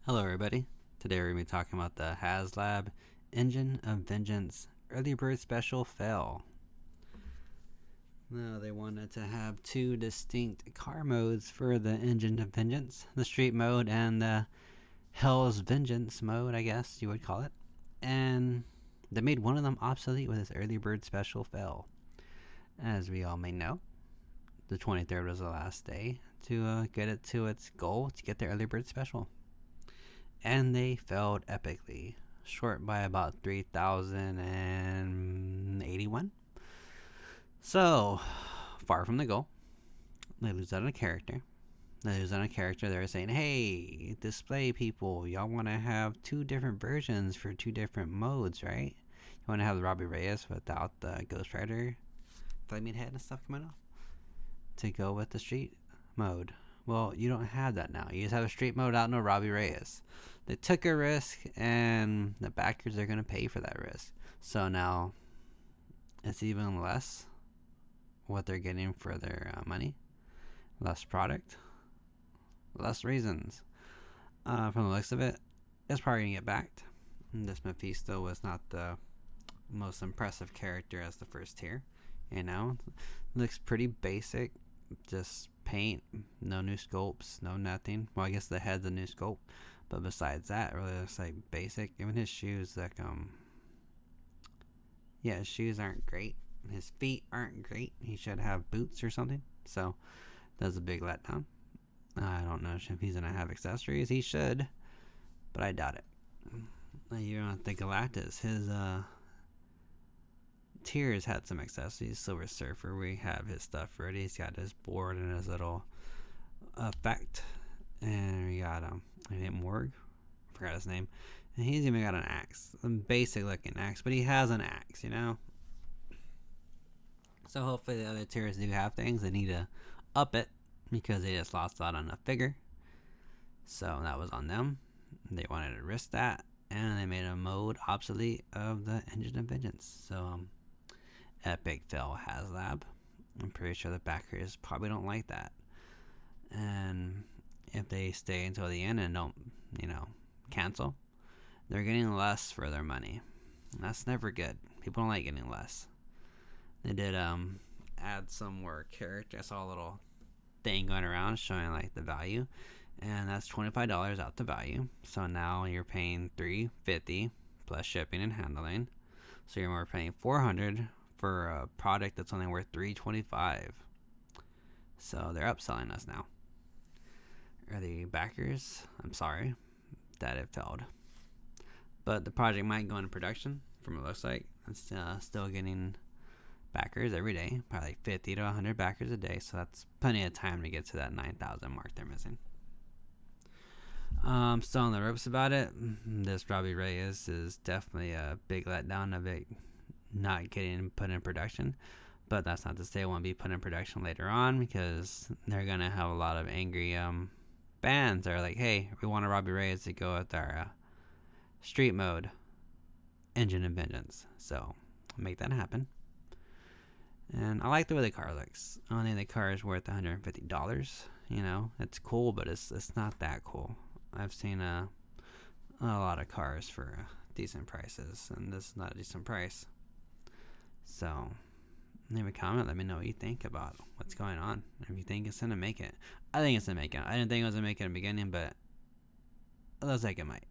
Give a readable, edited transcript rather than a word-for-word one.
Hello everybody, today we're going to be talking about the Haslab Engine of Vengeance Early Bird Special Fail. Now they wanted to have two distinct car modes for the Engine of Vengeance, the Street mode and the Hell's Vengeance mode, I guess you would call it. And they made one of them obsolete with this Early Bird Special Fail. As we all may know, the 23rd was the last day to get it to its goal to get the Early Bird Special. And they failed epically, short by about 3,081. So, far from the goal. They lose out on a character. They're saying, hey, display people, y'all want to have two different versions for two different modes, right? You want to have the Robbie Reyes without the Ghost Rider flaming head and stuff coming off to go with the street mode. Well, you don't have that now. You just have a street mode out, no Robbie Reyes. They took a risk, and the backers are going to pay for that risk. So now it's even less what they're getting for their money. Less product. Less reasons. From the looks of it, it's probably going to get backed. This Mephisto was not the most impressive character as the first tier. You know, looks pretty basic. Just paint, no new sculpts, no nothing. Well, I guess the head's a new sculpt, but besides that, it really looks like basic. Even his shoes, like his shoes aren't great. His feet aren't great. He should have boots or something. So that's a big letdown. I don't know if he's gonna have accessories. He should, but I doubt it. You don't think Galactus, his Tears had some accessories. Silver Surfer, we have his stuff ready. He's got his board and his little effect. And we got Morg, forgot his name. And he's even got an axe, a basic looking axe, but he has an axe, you know. So hopefully the other tiers do have things. They need to up it because they just lost out on a figure. So that was on them. They wanted to risk that, and they made a mode obsolete of the Engine of Vengeance. So epic fail Haslab. I'm pretty sure the backers probably don't like that. And if they stay until the end and don't, cancel, they're getting less for their money. That's never good. People don't like getting less. They did add some more character. I saw a little thing going around showing like the value, and that's $25 out the value. So now you're paying $350 plus shipping and handling. So you're more paying $400 for a product that's only worth $325. So they're upselling us now. Are the backers? I'm sorry that it failed, but the project might go into production. From what it looks like, it's still getting backers every day, probably like 50 to 100 backers a day. So that's plenty of time to get to that 9,000 mark they're missing. Still on the ropes about it. This Robbie Reyes is definitely a big letdown of it not getting put in production, but that's not to say it won't be put in production later on, because they're gonna have a lot of angry fans that are like, hey, we want a Robbie Reyes to go with our street mode Engine of Vengeance. So make that happen. And I like the way the car looks. I think the car is worth $150. It's cool, but it's not that cool. I've seen a lot of cars for decent prices, and this is not a decent price. So leave a comment. Let me know what you think about what's going on. If you think it's gonna make it, I think it's gonna make it. I didn't think it was gonna make it in the beginning, but it looks like it might.